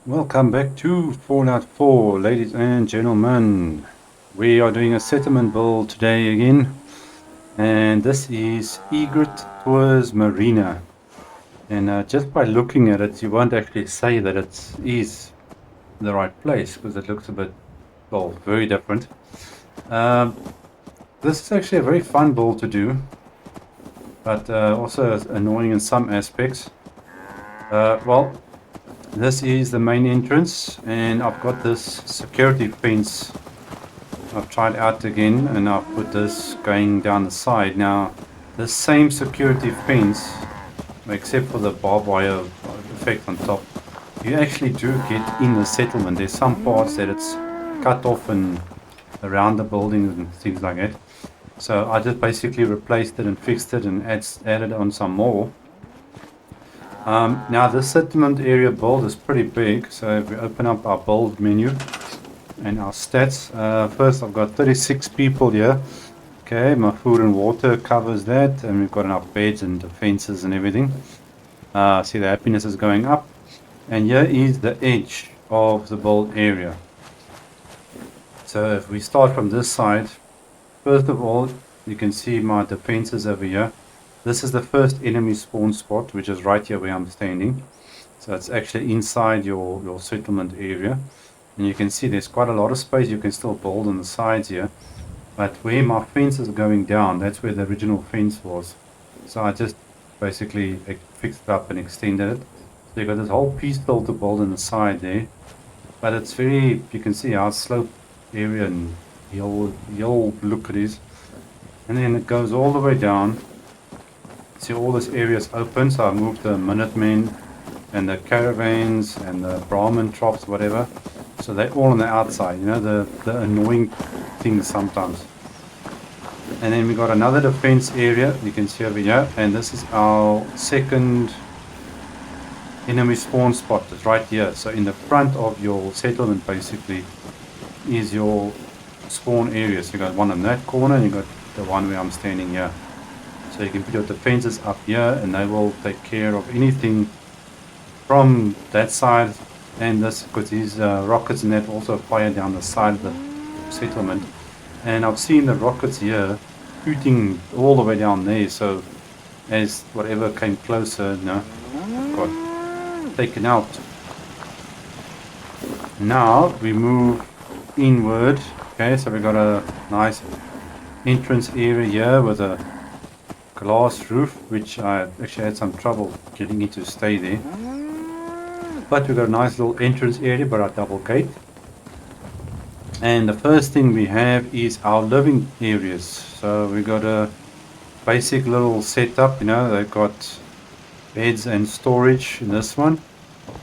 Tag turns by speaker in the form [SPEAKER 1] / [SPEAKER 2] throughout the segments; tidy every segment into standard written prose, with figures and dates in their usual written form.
[SPEAKER 1] Welcome back to Fallout 4, ladies and gentlemen. We are doing a settlement build today again, and this is Egret towards Marina. And just by looking at it, you won't actually say that it is the right place because it looks a bit, well, very different. This is actually a very fun build to do, but also annoying in some aspects. Well, this is the main entrance, and I've got this security fence I've tried out again, and I've put this going down the side. Now, the same security fence, except for the barbed wire effect on top, you actually do get in the settlement. There's some parts that it's cut off and around the buildings and things like that. So I just basically replaced it and fixed it and added on some more. Now this settlement area build is pretty big, so if we open up our build menu and our stats, first I've got 36 people here. Okay, my food and water covers that, and we've got enough beds and defenses and everything. See, the happiness is going up, and here is the edge of the build area. So if we start from this side, first of all, you can see my defenses over here. This is the first enemy spawn spot, which is right here where I'm standing. So it's actually inside your settlement area. And you can see there's quite a lot of space you can still build on the sides here. But where my fence is going down, that's where the original fence was. So I just basically fixed it up and extended it. So you've got this whole piece still to build on the side there. But it's very, you can see how slope area and hill look it is. And then it goes all the way down. See, all this area is open, so I moved the Minutemen and the caravans and the Brahmin traps, whatever. So they're all on the outside, you know, the annoying things sometimes. And then we got another defense area, you can see over here, and this is our second enemy spawn spot. It's right here. So in the front of your settlement basically is your spawn area. So you got one in that corner and you got the one where I'm standing here. So you can put your defenses up here and they will take care of anything from that side, and this, because these rockets and that also fire down the side of the settlement. And I've seen the rockets here shooting all the way down there, so as whatever came closer, you know, got taken out. Now we move inward. Okay, so we got a nice entrance area here with a glass roof, which I actually had some trouble getting it to stay there. But we've got a nice little entrance area by our double gate. And the first thing we have is our living areas. So we got a basic little setup, you know, they've got beds and storage in this one.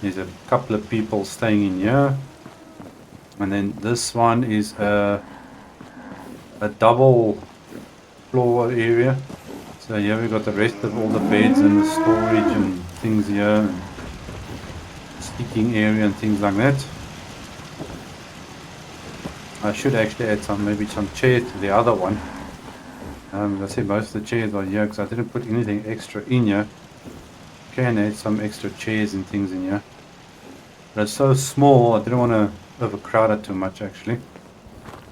[SPEAKER 1] There's a couple of people staying in here. And then this one is a double floor area. So here we got the rest of all the beds and the storage and things here, and sleeping area and things like that. I should actually add maybe some chairs to the other one. I say most of the chairs are here because I didn't put anything extra in here. Can add some extra chairs and things in here. But it's so small, I didn't want to overcrowd it too much actually.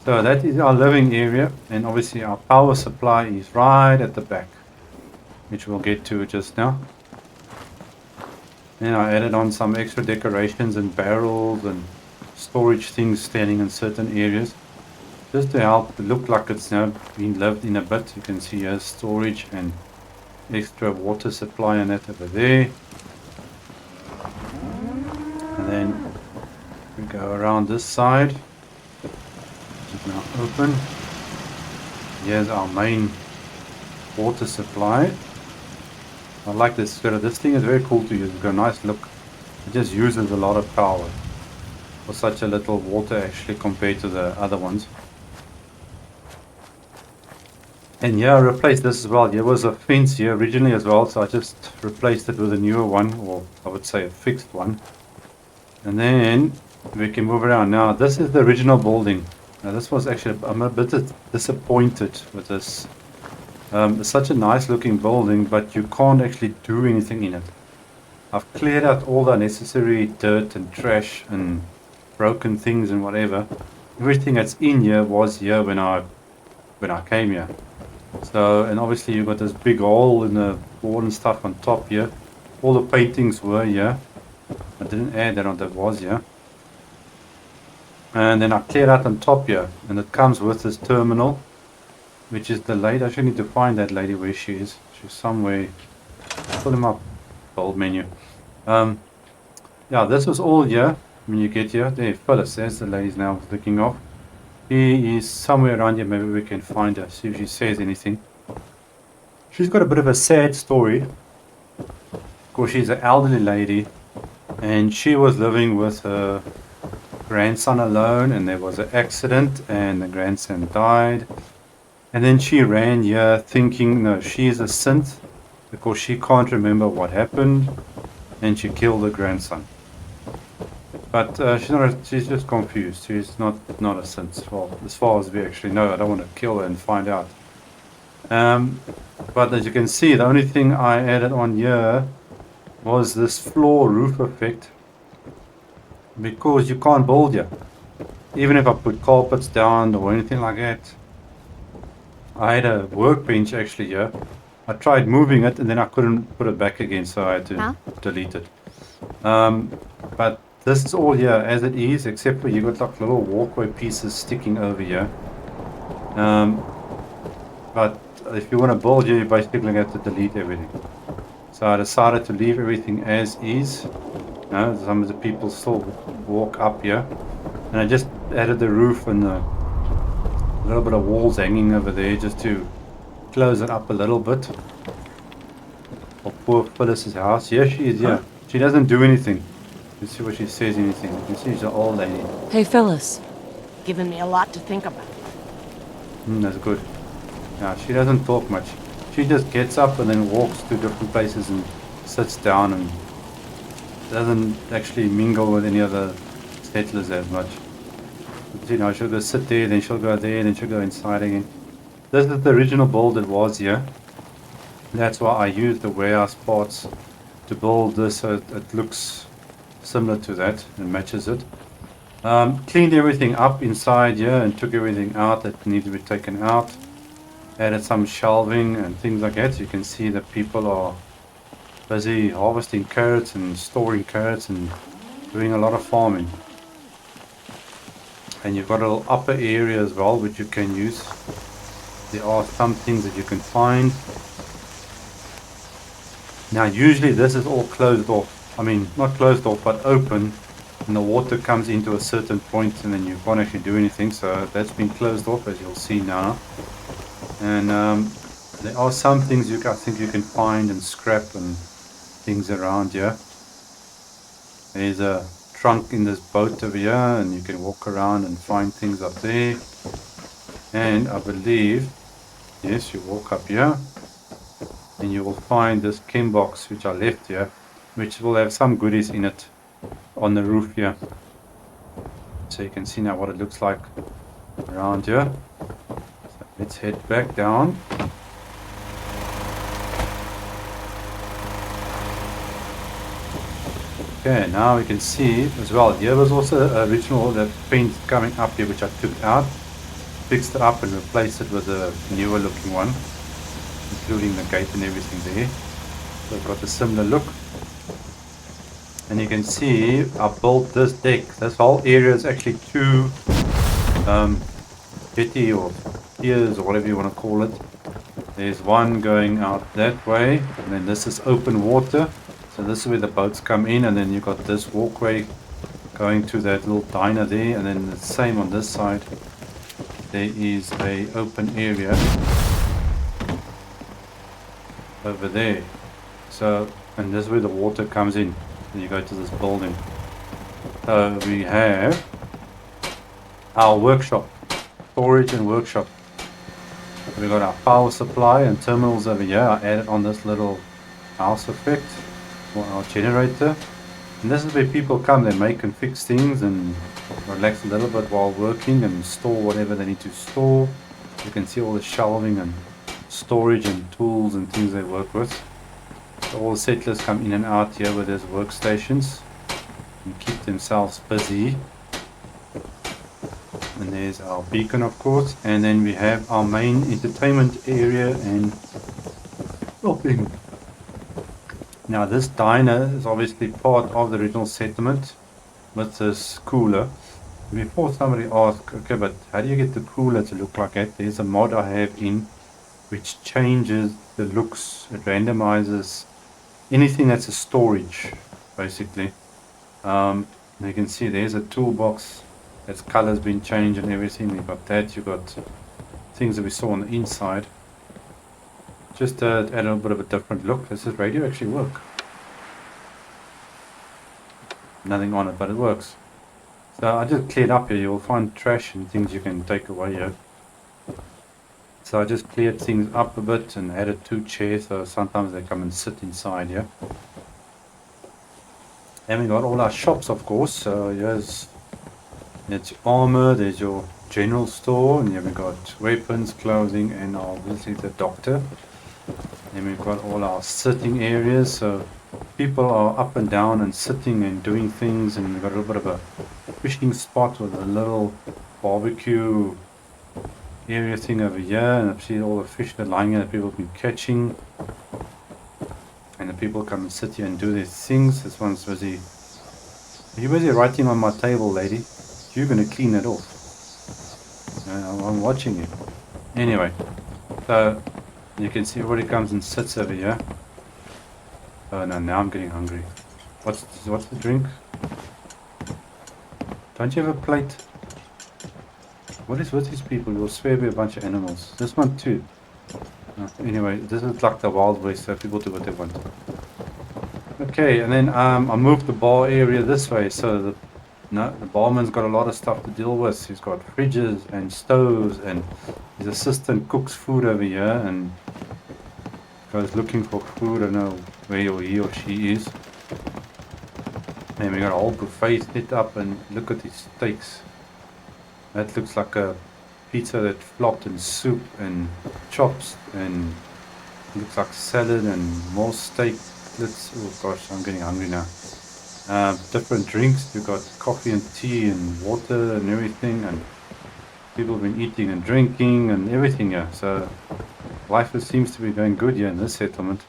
[SPEAKER 1] So that is our living area, and obviously our power supply is right at the back, which we'll get to just now. Then I added on some extra decorations and barrels and storage things standing in certain areas, just to help it look like it's now been lived in a bit. You can see here storage and extra water supply and that over there. And then we go around this side, which is now open. Here's our main water supply. I like this. This thing is very cool to use. It's got a nice look. It just uses a lot of power for such a little water actually compared to the other ones. And yeah, I replaced this as well. There was a fence here originally as well, so I just replaced it with a newer one, or I would say a fixed one. And then we can move around. Now this is the original building. Now this was actually, I'm a bit disappointed with this. It's such a nice looking building, but you can't actually do anything in it. I've cleared out all the necessary dirt and trash and broken things and whatever. Everything that's in here was here when I came here. So, and obviously you've got this big hole in the wall and stuff on top here. All the paintings were here. I didn't add that on, that was here. And then I cleared out on top here, and it comes with this terminal, which is the lady. I should need to find that lady where she is. She's somewhere. Pull him up. Bold menu. Yeah, this was all here when you get here. There, Phyllis, there's the lady's now looking off. She is somewhere around here. Maybe we can find her, see if she says anything. She's got a bit of a sad story. Of course, she's an elderly lady, and she was living with her grandson alone, and there was an accident and the grandson died. And then she ran here thinking, no, she's a synth because she can't remember what happened, and she killed her grandson. But she's just confused. She's not a synth. Well, as far as we actually know, I don't want to kill her and find out. But as you can see, the only thing I added on here was this floor roof effect, because you can't build here. Even if I put carpets down or anything like that. I had a workbench actually here. I tried moving it and then I couldn't put it back again, so I had to delete it. But this is all here as it is, except for you got like little walkway pieces sticking over here. But if you want to build here, you basically have to delete everything. So I decided to leave everything as is. Some of the people still walk up here, and I just added the roof and a little bit of walls hanging over there just to close it up a little bit. For poor Phyllis's house. Here she is, yeah. She doesn't do anything. Let's see what she says anything. You can see she's an old lady.
[SPEAKER 2] Hey, Phyllis.
[SPEAKER 3] Giving me a lot to think about.
[SPEAKER 1] That's good. Yeah, she doesn't talk much. She just gets up and then walks to different places and sits down and doesn't actually mingle with any other settlers as much. But, you know, she'll go sit there, then she'll go there, then she'll go inside again. This is the original build that was here. That's why I used the warehouse parts to build this so it looks similar to that and matches it. Cleaned everything up inside here and took everything out that needed to be taken out. Added some shelving and things like that. So you can see that people are busy harvesting carrots and storing carrots and doing a lot of farming. And you've got a little upper area as well which you can use. There are some things that you can find. Now usually this is all closed off. I mean, not closed off, but open, and the water comes into a certain point and then you can't actually do anything. So that's been closed off, as you'll see now. And there are some things I think you can find and scrap and things around here. There's a trunk in this boat over here, and you can walk around and find things up there. And I believe, yes, you walk up here and you will find this chem box which I left here, which will have some goodies in it on the roof here. So you can see now what it looks like around here. So let's head back down. Okay, now we can see as well, here was also original that paint coming up here which I took out, fixed it up and replaced it with a newer looking one, including the gate and everything there. So I've got a similar look. And you can see I built this deck. This whole area is actually two jetty or piers or whatever you want to call it. There's one going out that way, and then this is open water. So this is where the boats come in, and then you've got this walkway going to that little diner there, and then the same on this side. There is a open area over there. So, and this is where the water comes in. And you go to this building. So we have our workshop, storage and workshop. We've got our power supply and terminals over here. I added on this little house effect for our generator. And this is where people come, they make and fix things and relax a little bit while working and store whatever they need to store. You can see all the shelving and storage and tools and things they work with. So all the settlers come in and out here with their workstations and keep themselves busy. And there's our beacon, of course, and then we have our main entertainment area and shopping. Now this diner is obviously part of the original settlement with this cooler. Before somebody asks, okay, but how do you get the cooler to look like that? There's a mod I have in which changes the looks. It randomizes anything that's a storage, basically. You can see there's a toolbox. Its color's been changed and everything. You've got that. You've got things that we saw on the inside. Just to add a little bit of a different look. Does this radio actually work? Nothing on it, but it works. So I just cleared up here. You'll find trash and things you can take away here. So I just cleared things up a bit and added 2 chairs. So sometimes they come and sit inside here. And we got all our shops, of course. So here's your armor. There's your general store, and here we got weapons, clothing, and obviously the doctor. Then we've got all our sitting areas, so people are up and down and sitting and doing things, and we've got a little bit of a fishing spot with a little barbecue area thing over here, and I've seen all the fish that are lying here that people have been catching, and the people come and sit here and do their things. This one's busy. Are you busy writing on my table, lady? You're going to clean it off. I'm watching you. Anyway, so you can see everybody comes and sits over here. Oh no, now I'm getting hungry. What's the drink? Don't you have a plate? What is with these people? You'll swear we're a bunch of animals. This one too. Anyway, this is like the Wild West, so people do what they want. Okay, and then I moved the bar area this way, so the barman's got a lot of stuff to deal with. He's got fridges and stoves, and his assistant cooks food over here and goes looking for food. I don't know where he or she is. And we got a whole buffet set up, and look at these steaks. That looks like a pizza that flopped in soup and chops, and looks like salad and more steak. Oh gosh, I'm getting hungry now. Different drinks. We've got coffee and tea and water and everything, and people have been eating and drinking and everything here. So life seems to be going good here in this settlement.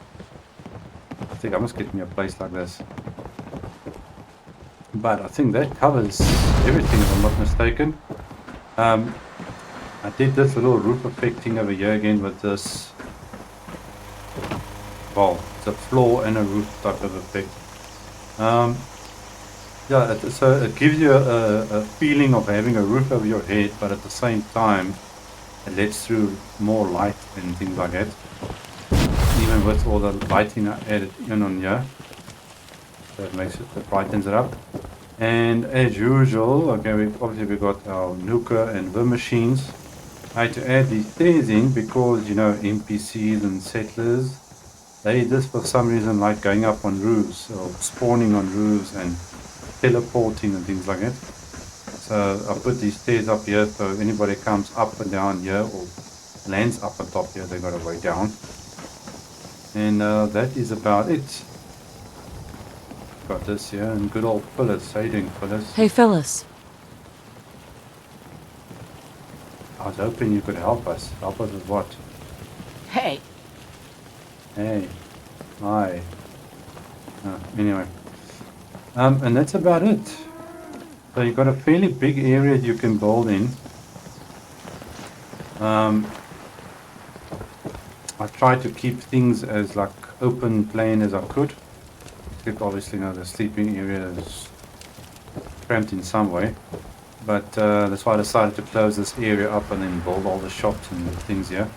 [SPEAKER 1] I think I must get me a place like this. But I think that covers everything, if I'm not mistaken. I did this little roof effect thing over here again with this. Well, it's a floor and a roof type of effect. Yeah, so it gives you a feeling of having a roof over your head, but at the same time, it lets through more light and things like that. Even with all the lighting I added in on here, so it makes it brightens it up. And as usual, okay, we've got our nuker and worm machines. I had to add these stairs in because, you know, NPCs and settlers, they just for some reason like going up on roofs or spawning on roofs and teleporting and things like that. So I put these stairs up here, so if anybody comes up and down here or lands up on top here, they got a way down. And that is about it. Got this here, and good old Phyllis. How you doing, Phyllis?
[SPEAKER 2] Hey, Phyllis.
[SPEAKER 1] I was hoping you could help us. Help us with what?
[SPEAKER 3] Hey,
[SPEAKER 1] Hey. Hi. Anyway. And that's about it. So you've got a fairly big area you can build in. I tried to keep things as like open plan as I could. Except obviously, you know, the sleeping area is cramped in some way. But that's why I decided to close this area up and then build all the shops and things here.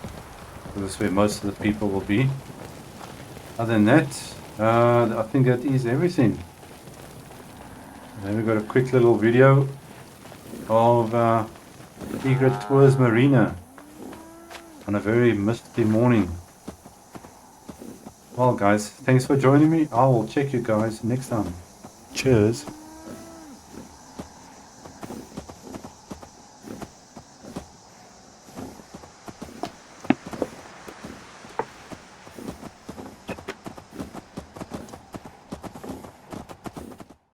[SPEAKER 1] So this is where most of the people will be. Other than that, I think that is everything. Then we got a quick little video of Egret tours Marina on a very misty morning. Well guys, thanks for joining me. I will check you guys next time. Cheers.